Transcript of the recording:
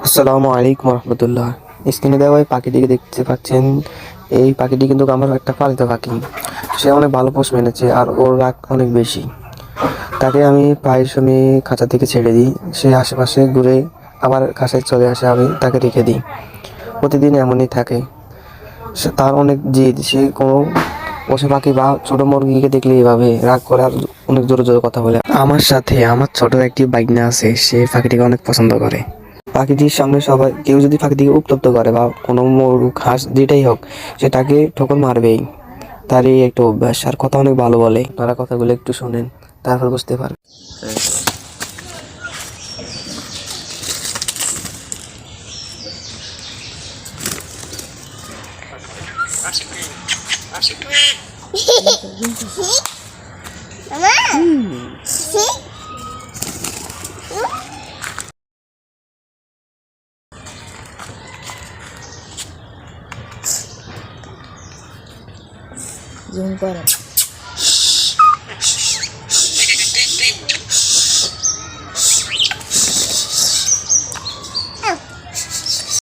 আসসালামু আলাইকুম রহমতুল্লাহ। স্ক্রিনে দেওয়া এই পাখিটিকে দেখতে পাচ্ছেন। এই পাখিটি কিন্তু আমার একটা পালিত পাখি। সে অনেক ভালো পোষ মেনেছে আর ওর রাগ অনেক বেশি। তাকে আমি প্রায় সময় খাঁচা থেকে ছেড়ে দিই, সে আশেপাশে ঘুরে আবার খাঁচায় চলে আসে, আমি তাকে রেখে দিই। প্রতিদিন এমনই থাকে। তার অনেক জিদ, সে কোনো পশু পাখি বা ছোট মুরগিকে দেখলে এভাবে রাগ করে আর অনেক জোরে জোরে কথা বলে। আমার সাথে আমার ছোট একটি বাইগনা আছে, সে পাখিটিকে অনেক পছন্দ করে। পাখিটির সামনে সবাই কেউ যদি পাখিটিকে উত্তপ্ত করে বা কোনো মোরগ হাঁস যেটাই হোক, সেটাকে ঠোকর মারবেই। তার এই একটা অভ্যাস, আর কথা অনেক ভালো বলে। তারা কথাগুলো একটু শোনেন, তারপর বুঝতে পারবেন। জুম করে